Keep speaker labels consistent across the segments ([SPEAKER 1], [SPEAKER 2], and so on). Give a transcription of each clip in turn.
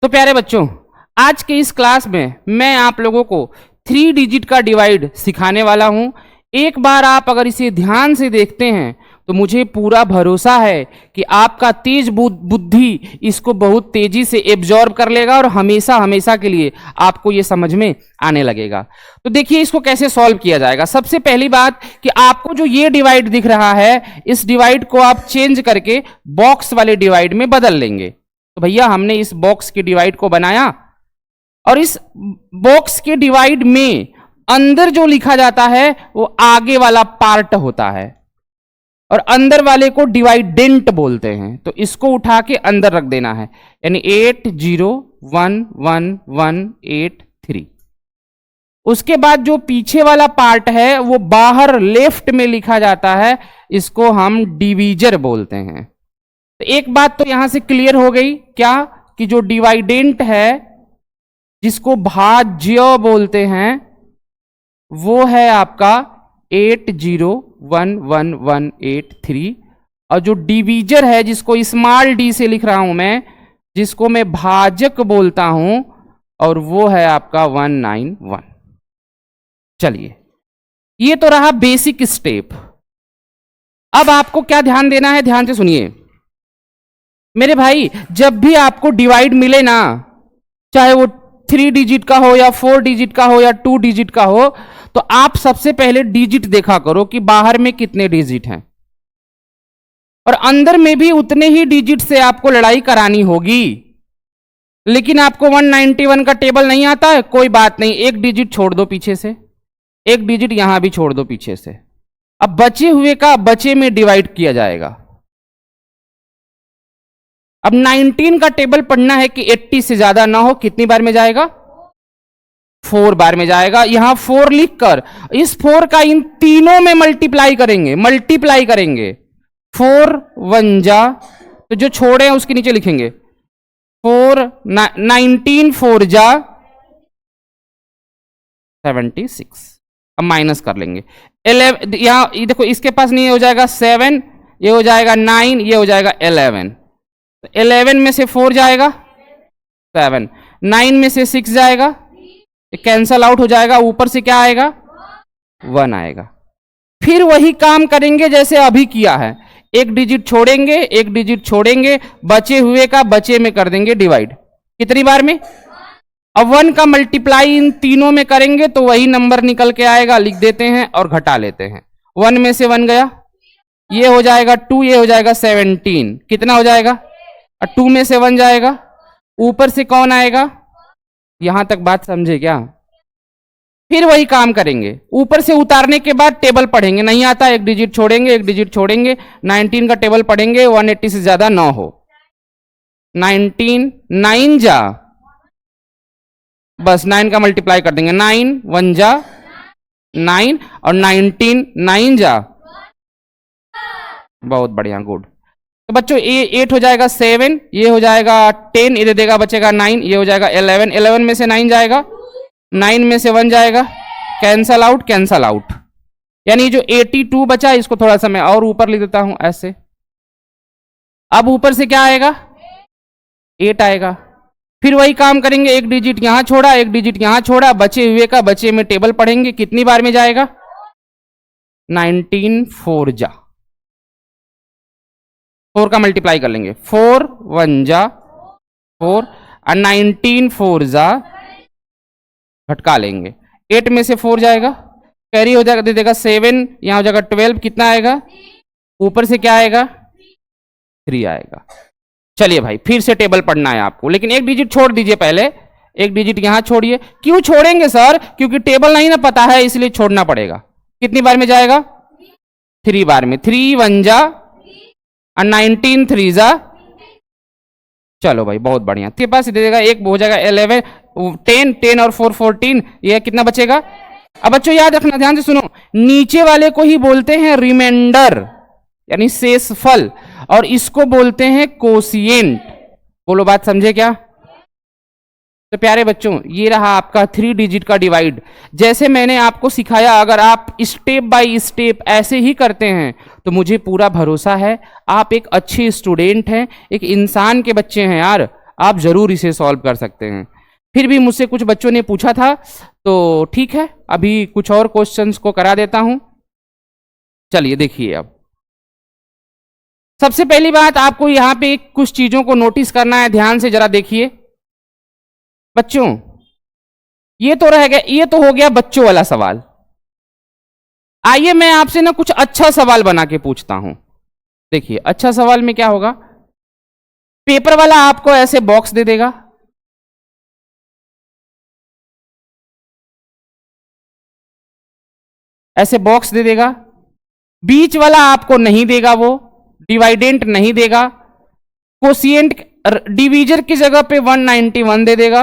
[SPEAKER 1] तो प्यारे बच्चों, आज के इस क्लास में मैं आप लोगों को 3 डिजिट का डिवाइड सिखाने वाला हूं। एक बार आप अगर इसे ध्यान से देखते हैं तो मुझे पूरा भरोसा है कि आपका तेज बुद्धि इसको बहुत तेजी से एब्जॉर्ब कर लेगा और हमेशा हमेशा के लिए आपको ये समझ में आने लगेगा। तो देखिए इसको कैसे सॉल्व किया जाएगा। सबसे पहली बात कि आपको जो ये डिवाइड दिख रहा है, इस डिवाइड को आप चेंज करके बॉक्स वाले डिवाइड में बदल लेंगे। तो भैया हमने इस बॉक्स के डिवाइड को बनाया और इस बॉक्स के डिवाइड में अंदर जो लिखा जाता है वो आगे वाला पार्ट होता है और अंदर वाले को डिवाइडेंट बोलते हैं। तो इसको उठा के अंदर रख देना है, यानी 80111183। उसके बाद जो पीछे वाला पार्ट है वो बाहर लेफ्ट में लिखा जाता है, इसको हम डिवीजर बोलते हैं। तो एक बात तो यहां से क्लियर हो गई क्या, कि जो डिवाइडेंट है जिसको भाज्य बोलते हैं वो है आपका 80111183 और जो डिवीजर है जिसको स्मॉल डी से लिख रहा हूं मैं, जिसको मैं भाजक बोलता हूं, और वो है आपका 191। चलिए ये तो रहा बेसिक स्टेप। अब आपको क्या ध्यान देना है, ध्यान से सुनिए मेरे भाई। जब भी आपको डिवाइड मिले ना, चाहे वो 3 डिजिट का हो या 4 डिजिट का हो या 2 डिजिट का हो, तो आप सबसे पहले डिजिट देखा करो कि बाहर में कितने डिजिट हैं, और अंदर में भी उतने ही डिजिट से आपको लड़ाई करानी होगी। लेकिन आपको 191 का टेबल नहीं आता है, कोई बात नहीं, एक डिजिट छोड़ दो पीछे से, एक डिजिट यहां भी छोड़ दो पीछे से। अब बचे हुए का बचे में डिवाइड किया जाएगा। अब 19 का टेबल पढ़ना है कि 80 से ज्यादा ना हो, कितनी बार में जाएगा, 4 बार में जाएगा। यहां 4 लिखकर इस 4 का इन तीनों में मल्टीप्लाई करेंगे 4 1 जा, तो जो छोड़े हैं उसके नीचे लिखेंगे 19 4 जा 76। अब माइनस कर लेंगे 11, यहां देखो इसके पास नहीं हो जाएगा 7, ये हो जाएगा 9, ये हो जाएगा 11। 11 में से 4 जाएगा 7, 9 में से 6 जाएगा, कैंसल आउट हो जाएगा, ऊपर से क्या आएगा 1 आएगा। फिर वही काम करेंगे जैसे अभी किया है, एक डिजिट छोड़ेंगे, एक डिजिट छोड़ेंगे, बचे हुए का बचे में कर देंगे डिवाइड। कितनी बार में, अब 1 का मल्टीप्लाई इन तीनों में करेंगे तो वही नंबर निकल के आएगा, लिख देते हैं और घटा लेते हैं। 1 में से 1 गया, ये हो जाएगा 2, ये हो जाएगा 17, कितना हो जाएगा, और 2 में से 1 जाएगा, ऊपर से कौन आएगा, यहां तक बात समझे क्या। फिर वही काम करेंगे, ऊपर से उतारने के बाद टेबल पढ़ेंगे, नहीं आता एक डिजिट छोड़ेंगे, एक डिजिट छोड़ेंगे, 19 का टेबल पढ़ेंगे, 180 से ज्यादा ना हो। 19 9 जा, बस 9 का मल्टीप्लाई कर देंगे, 9 1 जा 9 और 19 9 जा, बहुत बढ़िया, गुड। तो बच्चों ये 8 हो जाएगा 7, ये हो जाएगा 10, इधर देगा बचेगा 9, ये हो जाएगा 11, 11 में से 9 जाएगा, 9 में से 1 जाएगा, कैंसल आउट कैंसल आउट, यानी जो 82 बचा इसको थोड़ा सा मैं और ऊपर लिख देता हूं ऐसे। अब ऊपर से क्या आएगा, 8 आएगा। फिर वही काम करेंगे, एक डिजिट यहां छोड़ा, एक डिजिट यहां छोड़ा, बचे हुए का बचे में टेबल पढ़ेंगे, कितनी बार में जाएगा, 19 4 जा, 4 का मल्टीप्लाई कर लेंगे, 4 1 जा 4 और 19 4 जा, घटका लेंगे, 8 में से 4 जाएगा, कैरी हो जाएगा, दे देगा 7, यहां हो जाएगा 12, कितना आएगा, ऊपर से क्या आएगा 3 आएगा। चलिए भाई फिर से टेबल पढ़ना है आपको, लेकिन एक डिजिट छोड़ दीजिए, पहले एक डिजिट यहां छोड़िए। क्यों छोड़ेंगे सर, क्योंकि टेबल नहीं ना पता है इसलिए छोड़ना पड़ेगा। कितनी बार में जाएगा, 3 बार में, 3 1 जा और 19 3 जा, चलो भाई बहुत बढ़िया। तेरे पास दे देगा, एक हो जाएगा 11 10 10 और 4 14, ये कितना बचेगा। अब बच्चों याद रखना, ध्यान से सुनो, नीचे वाले को ही बोलते हैं रिमाइंडर यानी शेषफल, और इसको बोलते हैं कोशिएंट। बोलो बात समझे क्या। तो प्यारे बच्चों ये रहा आपका 3 डिजिट का डिवाइड। जैसे मैंने आपको सिखाया, अगर आप स्टेप बाय स्टेप ऐसे ही करते हैं तो मुझे पूरा भरोसा है आप एक अच्छे स्टूडेंट हैं, एक इंसान के बच्चे हैं यार, आप जरूर इसे सॉल्व कर सकते हैं। फिर भी मुझसे कुछ बच्चों ने पूछा था, तो ठीक है, अभी कुछ और क्वेश्चंस को करा देता हूं। चलिए देखिए, अब सबसे पहली बात आपको यहां पे कुछ चीजों को नोटिस करना है, ध्यान से जरा देखिए बच्चों। ये तो रह गया, ये तो हो गया बच्चों वाला सवाल। आइए मैं आपसे ना कुछ अच्छा सवाल बना के पूछता हूं। देखिए अच्छा सवाल में क्या होगा, पेपर वाला आपको ऐसे बॉक्स दे देगा, ऐसे बॉक्स दे देगा, बीच वाला आपको नहीं देगा, वो डिवाइडेंट नहीं देगा, कोशिएंट डिवीजर की जगह पे 191 दे देगा,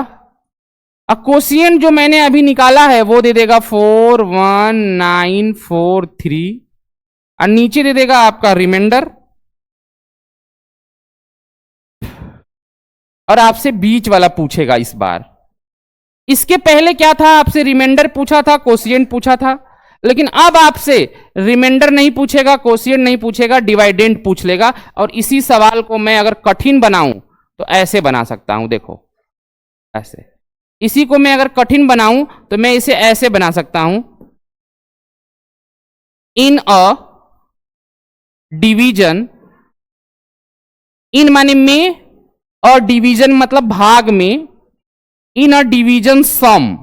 [SPEAKER 1] और कोशिएंट जो मैंने अभी निकाला है वो दे देगा 41943, और नीचे दे देगा आपका रिमाइंडर, और आपसे बीच वाला पूछेगा इस बार। इसके पहले क्या था, आपसे रिमाइंडर पूछा था, कोशिएंट पूछा था, लेकिन अब आपसे रिमाइंडर नहीं पूछेगा, कोशिएंट नहीं पूछेगा, डिवाइडेंट पूछ लेगा। और इसी सवाल को मैं अगर कठिन बनाऊं तो ऐसे बना सकता हूं, देखो ऐसे। इसी को मैं अगर कठिन बनाऊं तो मैं इसे ऐसे बना सकता हूं, इन अ डिवीजन, इन माने में, और डिवीजन मतलब भाग में, इन अ डिवीजन सम,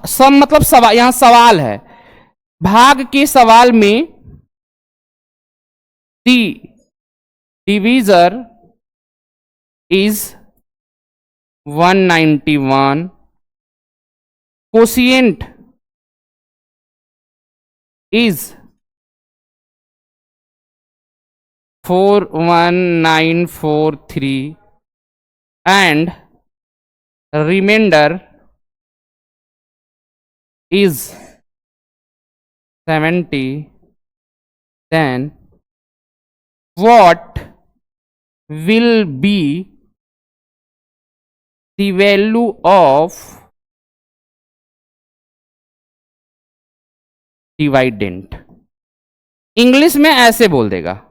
[SPEAKER 1] सम मतलब सवाल, यहां सवाल है, भाग के सवाल में the divisor is 191, quotient is 41943 and remainder is 70, then what will be the value of डिवाइडेंट? English में ऐसे बोल देगा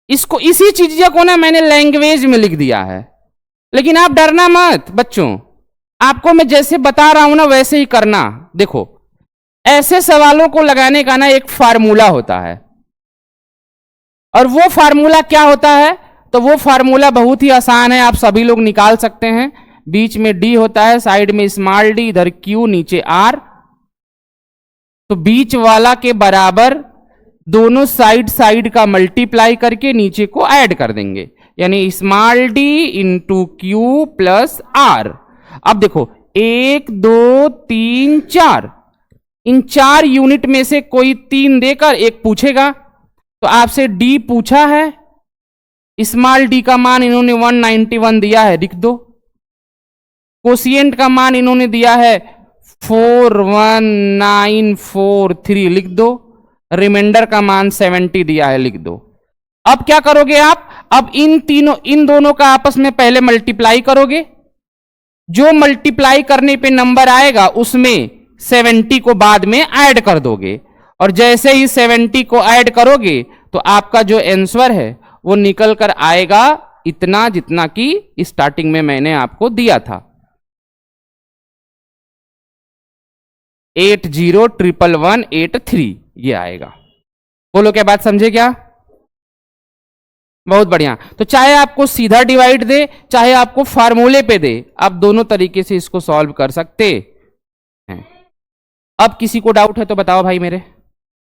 [SPEAKER 1] इसको। इसी चीज को ना मैंने लैंग्वेज में लिख दिया है, लेकिन आप डरना मत बच्चों, आपको मैं जैसे बता रहा हूं ना वैसे ही करना। देखो ऐसे सवालों को लगाने का ना एक फार्मूला होता है, और वो फार्मूला क्या होता है, तो वो फार्मूला बहुत ही आसान है, आप सभी लोग निकाल सकते हैं। बीच में डी होता है, साइड में स्मॉल डी, इधर क्यू, नीचे आर, तो बीच वाला के बराबर दोनों साइड का मल्टीप्लाई करके नीचे को ऐड कर देंगे, यानी small d into q plus r. अब देखो 1 2 3 4, इन 4 यूनिट में से कोई 3 देकर एक पूछेगा, तो आपसे डी पूछा है, स्मॉल डी का मान इन्होंने 191 दिया है, लिख दो। कोशिएंट का मान इन्होंने दिया है 41943, लिख दो। रिमाइंडर का मान 70 दिया है, लिख दो। अब क्या करोगे आप, अब इन दोनों का आपस में पहले मल्टीप्लाई करोगे, जो मल्टीप्लाई करने पे नंबर आएगा उसमें 70 को बाद में ऐड कर दोगे, और जैसे ही 70 को ऐड करोगे तो आपका जो आंसर है वो निकल कर आएगा इतना, जितना कि स्टार्टिंग में मैंने आपको दिया था, 801183 ये आएगा। बोलो क्या बात समझे क्या? बहुत बढ़िया। तो चाहे आपको सीधा डिवाइड दे, चाहे आपको फार्मूले पे दे, आप दोनों तरीके से इसको सॉल्व कर सकते हैं। अब किसी को डाउट है तो बताओ भाई मेरे।